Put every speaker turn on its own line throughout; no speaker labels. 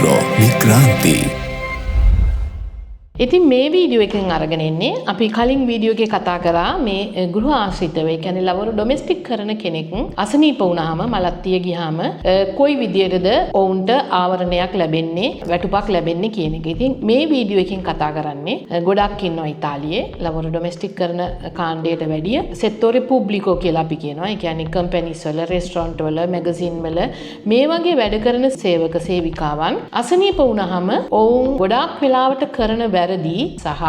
Metro Mikranti.
ඉතින් මේ video එකෙන් අරගෙන එන්නේ අපි කලින් වීඩියෝ එකේ කතා කරා මේ ගෘහ ආශ්‍රිතව ඒ කියන්නේ ලවරු ඩොමෙස්ටික් කරන කෙනෙක් අසනීප වුණාම මලත්තිය ගියාම කොයි විදියටද ඔවුන්ට ආවරණයක් ලැබෙන්නේ වැටුපක් ලැබෙන්නේ කියන එක. ඉතින් මේ වීඩියෝ එකෙන් කතා කරන්නේ ගොඩක් ඉන්නවා ඉතාලියේ ලවරු ඩොමෙස්ටික් කරන කාණ්ඩයට වැඩිය සෙත්තෝරේ පුබ්ලිකෝ කියලා අපි කියනවා. ඒ කියන්නේ කම්පැනිස් වල රෙස්ටොරන්ට් වල මැගසින් වල මේ වගේ වැඩ කරන සේවක සේවිකාවන් අසනීප වුණාම ඔවුන් ගොඩාක් වෙලාවට කරන වැරදි සහ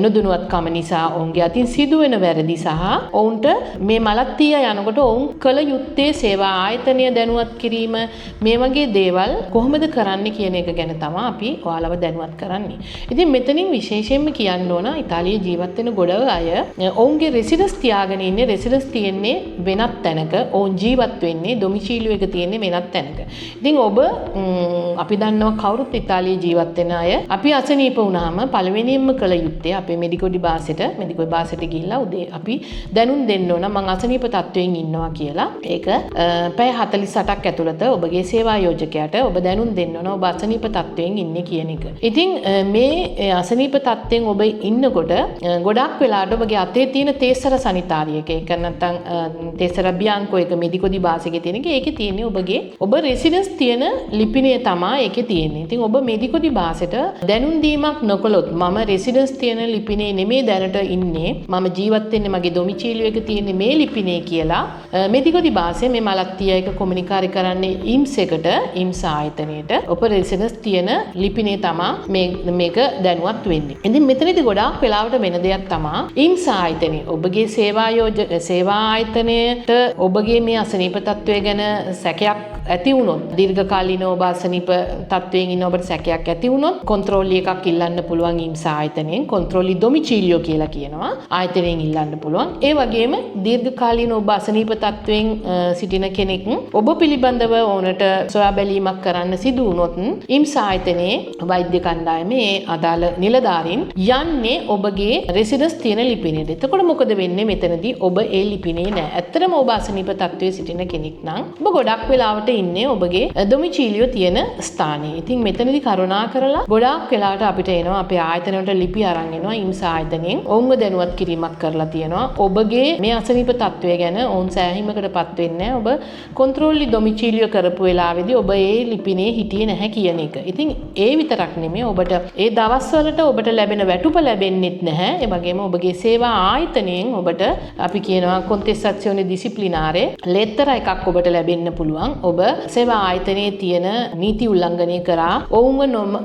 නොදැනුවත්කම නිසා ඔවුන්ගේ අතින් සිදුවෙන වැරදි සහ ඔවුන්ට මේ මලත්තිය යනකොට ඔවුන් කළ යුත්තේ සේවා ආයතනය දැනුවත් කිරීම මේ වගේ දේවල් කොහොමද කරන්නේ කියන එක ගැන තමයි අපි ඔයාලව දැනුවත් කරන්නේ. ඉතින් මෙතනින් විශේෂයෙන්ම කියන්න ඕන ඉතාලියේ ජීවත් වෙන ගොඩක් අය ඔවුන්ගේ රෙසිඩන්ස් තියාගෙන ඉන්නේ රෙසිඩන්ස් තියෙන්නේ වෙනත් තැනක ඔවුන් ජීවත් වෙන්නේ ඩොමිසිලියෝ එක තියෙන්නේ වෙනත් තැනක. ඉතින් ඔබ අපි දන්නවා කවුරුත් ඉතාලියේ ජීවත් වෙන අය අපි අසනීප වුණාම පළවෙනියෙන්ම කළ යුත්තේ අපේ මෙඩිකෝ ඩිපාර්ට්මන්ට් ගිහිල්ලා උදේ අපි දැනුම් දෙන්න ඕන මම අසනීප තත්වයෙන් ඉන්නවා කියලා. ඒක පැය 48ක් ඇතුළත ඔබගේ සේවා යෝජකයාට ඔබ දැනුම් දෙන්න ඕන ඔබ අසනීප තත්වයෙන් ඉන්නේ කියන එක. ඉතින් මේ අසනීප තත්වයෙන් ඔබ ඉන්නකොට ගොඩක් වෙලාවට ඔබගේ අතේ තියෙන තේසර සනිතාරියක ඒක නැත්නම් තේසර බියන්කෝ එක මෙඩිකෝ ඩිපාර්ට්මන්ට් තියෙන එක ඒකේ තියෙන්නේ ඔබගේ ඔබ රෙසිඩන්ස් තියෙන ලිපිණය තමයි ඒකේ තියෙන්නේ. ඉතින් ඔබ මෙඩිකෝ ඩිපාර්ට්මන්ට් දැනුම් දීමක් නොකළොත් මම රෙසිඩන්ස් තියෙන ලිපිනේ නෙමෙයි දැනට ඉන්නේ මම ජීවත් වෙන්නේ මගේ ඩොමිසිලියෝ එක තියෙන්නේ මේ ලිපිනේ කියලා මෙඩිකෝ ඩිපාර්ට්මන්ට් මේ මලත්තිය එක කොමියුනිකාරි කරන්නේ ඉම්ස් එකට ඉම්ස් ආයතනයේට ඔබ රෙසිඩන්ස් තියෙන ලිපිනේ තමයි මේක දැනුවත් වෙන්නේ. ඉතින් මෙතනදී ගොඩාක් වෙලාවට වෙන දෙයක් තමයි ඉම්ස් ආයතනයේ ඔබගේ සේවා ආයතනයේට ඔබගේ මේ අසනීප තත්වය ගැන සැකයක් ඇති වුණොත් දීර්ඝකාලීනව ඔබ අසනීප තත්වයෙන් ඉන්න ඔබට සැකයක් ඇති වුණොත් කොන්ත්‍රෝල් එකක් ඉල්ලන්න පුළුවන් ඉම්ස් ආයතනයෙන් කොන්ත්‍රෝලි ඩොමිසිලියෝ කියලා කියනවා ආයතනයෙන් ඉල්ලන්න පුළුවන්. ඒ වගේම දීර්ඝකාලීන ඔබ අසනීප තත්වයෙන් සිටින කෙනෙක් ඔබ පිළිබඳව ඕනට සොයා බැලීමක් කරන්න සිදු වුණොත් ඉම්ස් ආයතනයේ වෛද්‍ය කණ්ඩායමේ අදාළ නිලධාරීන් යන්නේ ඔබගේ රෙසිඩන්ස් තියෙන ලිපිනයට. එතකොට මොකද වෙන්නේ මෙතනදී ඔබ ඒ ලිපිනේ නෑ. ඇත්තටම ඔබ අසනීප තත්වයේ සිටින කෙනෙක් නම් ඔබ ගොඩක් වෙලාවට ඉන්නේ ඔබගේ ඩොමිසිලියෝ තියෙන ස්ථානයේ. ඉතින් මෙතනදී කරුණා කරලා ගොඩාක් වෙලාවට අපිට එනවා අපේ ආයතනවලට ලිපි අරන් එනවා ඉම්ස් ආයතනයෙන් ඔවුන්ව දැනුවත් කිරීමක් කරලා තියෙනවා ඔබගේ මේ අසනීප තත්වය ගැන ඔවුන් සෑහීමකටපත් වෙන්නේ ඔබ කොන්ත්‍රෝල්ලි ඩොමිසිලියෝ කරපු වෙලාවේදී ඔබ ඒ ලිපිනේ හිටියේ නැහැ කියන එක. ඉතින් ඒ විතරක් නෙමෙයි ඔබට ඒ දවස්වලට ඔබට ලැබෙන වැටුප ලැබෙන්නෙත් නැහැ. ඒ වගේම ඔබගේ සේවා ආයතනයෙන් ඔබට අපි කියනවා කොන්තෙස්සාසියෝනේ ඩිසිප්ලිනාරේ ලෙටර් එකක් ඔබට ලැබෙන්න පුළුවන්. ඔබ සේවා ආයතනයේ තියෙන නීති උල්ලංඝනය කරා ඔවුන්ව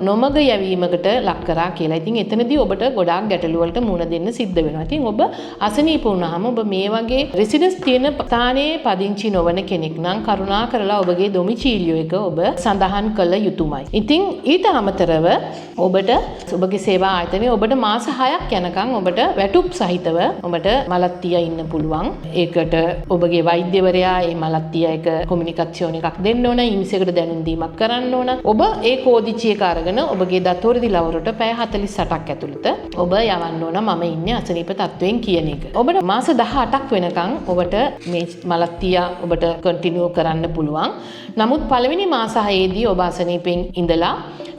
නොමග යැවීමකට ලක් කරා කියලා. ඉතින් එතනදී ඔබට ගොඩාක් ගැටලු වලට මුහුණ දෙන්න සිද්ධ වෙනවා. ඉතින් ඔබ අසනීප වුණාම ඔබ මේ වගේ රෙසිඩන්ස් තියෙන ස්ථානයේ පදිංචි නොවන කෙනෙක් නම් කරුණා කරලා ඔබගේ ඩොමිසිලියෝ එක ඔබ සඳහන් කළ යුතුමයි. ඉතින් ඊට අමතරව ඔබට ඔබගේ සේවා ආයතනයේ ඔබට මාස 6ක් යනකම් ඔබට වැටුප් සහිතව ඔබට මලත්තිය ඉන්න පුළුවන්. ඒකට ඔබගේ වෛද්‍යවරයා මේ මලත්තිය එක කොමියුනිකේෂන් එකක් දෙන්න ඕන. ඉම්ස් එකට දැනුම් දීමක් කරන්න ඕන. ඔබ ඒ කෝදිචි එක අරගෙන ඔබගේ දතෝරදි ලවරට පැය 48ක් ඇතුළත ඔබ යවන්න ඕන මම ඉන්නේ අසනීප තත්වයෙන් කියන එක. ඔබට මාස 18ක් වෙනකන් ඔබට මේ මලත්තිය ඔබට කන්ටිනියු කරන්න පුළුවන්. නමුත් පළවෙනි මාස 6ේදී ඔබ අසනීපෙන් ඉඳලා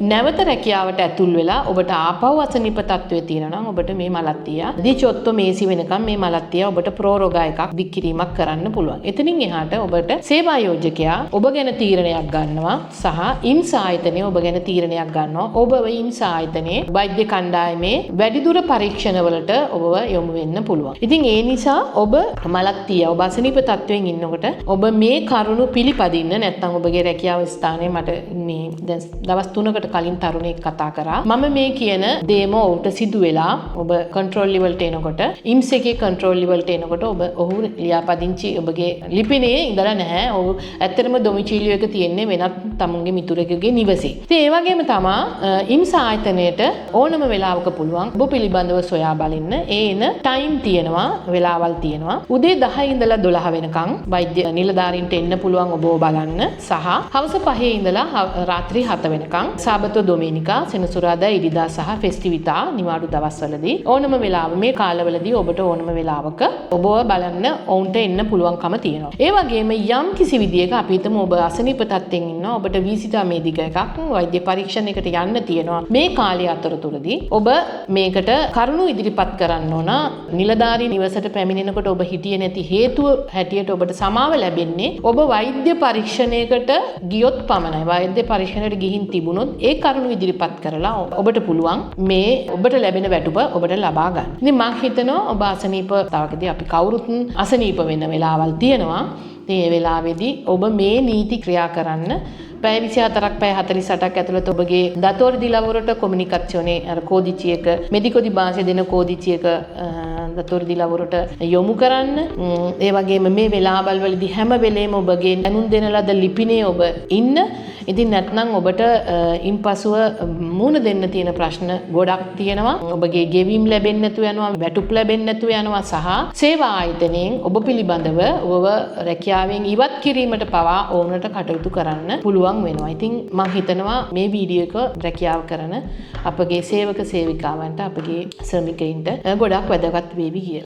නැවත රැකියාවට ඇතුල් වෙලා ඔබට ආපහු අසනීප තත්වයේ තියෙනවා නම් ඔබට මේ මලත්තිය දිචොත්තු මේසි වෙනකම් මේ මලත්තිය ඔබට ප්‍රෝරෝගා එකක් දික් කිරීමක් කරන්න පුළුවන්. එතනින් එහාට ඔබට සේවා යෝජකයා ඔබ ගැන තීරණයක් ගන්නවා සහ ඉම්ස් ආයතනය ඔබ ගැන තීරණයක් ගන්නවා. ඔබ ඉම්ස් ආයතනයේ වෛද්‍ය කණ්ඩායමේ වැඩිදුර පරීක්ෂණවලට ඔබව යොමු වෙන්න පුළුවන්. ඉතින් ඒ නිසා ඔබ මලත්තිය ඔබ අසනීප තත්වයෙන් ඉන්නකොට ඔබ මේ කරුණු පිළිපදින්න නැත්නම් ඔබගේ රැකියාව ස්ථානයේ මට මේ දැන් දවස් 3කට කලින් තරුණයෙක් කතා කරා මම මේ කියන දේම ඔහුට සිදු වෙලා ඔබ කන්ට්‍රෝල් ලෙවල්ට එනකොට ඉම්ස් එකේ කන්ට්‍රෝල් ලෙවල්ට එනකොට ඔහු ලියාපදිංචි ඔබගේ ලිපිනේ ඉඳලා නැහැ. ඔහු ඇත්තටම ඩොමිසිලියෝ එක තියෙන්නේ වෙනත් තමුන්ගේ මිතුරෙකුගේ නිවසේ. ඉතින් ඒ වගේම තමයි ඉම්ස් ආයතනයේට ඕනම වෙලාවක පුළුවන් ඔබ පිළිබඳව සොයා බලන්න. එන ටයිම් තියෙනවා වෙලාවල් තියෙනවා. උදේ 10 ඉඳලා 12 වෙනකන් වෛද්‍ය නිලධාරීන්ට එන්න පුළුවන් ඔබව බලන්න සහ හවස 5 ඉඳලා රාත්‍රී 7 වෙනකන් සාබතෝ ඩොමිනිකා සෙනසුරාදා ඉරිදා සහ ෆෙස්ටිවිටා නිවාඩු දවස්වලදී ඕනම වෙලාව මේ කාලවලදී ඔබට ඕනම වෙලාවක ඔබව බලන්න ඔවුන්ට එන්න පුළුවන්කම තියෙනවා. ඒ වගේම යම් කිසි විදියක අපි හිතමු ඔබ අසනීප තත්ත්වෙන් ඉන්නවා ඔබට වීසිතා මේදික එකක් වෛද්‍ය පරීක්ෂණයකට යන්න තියෙනවා. මේ කාලය අතරතුරදී ඔබ මේකට කරුණු ඉදිරිපත් කරන්න ඕන. නිලධාරී නිවසට පැමිණෙනකොට ඔබ හිටියේ නැති හේතුව හැටියට ඔබට සමාව ලැබෙන්නේ ඔබ වෛද්‍ය පරීක්ෂණයකට ගියොත් පමණයි. වෛද්‍ය පරීක්ෂණයට ගිහින් තිබුණොත් ඒ කරුණු ඉදිරිපත් කරලා ඔබට පුළුවන් මේ ඔබට ලැබෙන වැටුප ඔබට ලබා ගන්න. ඉතින් මම හිතනවා ඔබ අසනීප තවකදී අපි කවුරුත් අසනීප වෙන වෙලාවල් තියෙනවා. ඉතින් ඒ වෙලාවේදී ඔබ මේ නීති ක්‍රියා කරන්න පැය 24ක් පැය 48ක් ඇතුළත ඔබගේ දතෝරි දිලවරට කොමියුනිකේෂනේ අර කෝදිචි එක මෙඩිකෝ දි භාෂා දෙන කෝදිචි එක දතෝරි දිලවරට යොමු කරන්න. ඒ වගේම මේ වෙලාවල් වලදී හැම වෙලේම ඔබගේ දැනුම් දෙන ලද ලිපිනේ ඔබ ඉන්න. ඉතින් නැත්නම් ඔබට ඉන්පසුව මුහුණ දෙන්න තියෙන ප්‍රශ්න ගොඩක් තියෙනවා. ඔබගේ ගෙවීම් ලැබෙන්නේ නැතුව යනවා, වැටුප් ලැබෙන්නේ නැතුව යනවා සහ සේවා ආයතනයෙන් ඔබ පිළිබඳව ඔබව රැකියාවෙන් ඉවත් කිරීමට පවා ඕනට කටයුතු කරන්න පුළුවන් වෙනවා. ඉතින් මම හිතනවා මේ වීඩියෝ එක රැකියාව කරන අපගේ සේවක සේවිකාවන්ට අපගේ ශ්‍රමිකයින්ට ගොඩක් වැදගත් වේවි කියලා.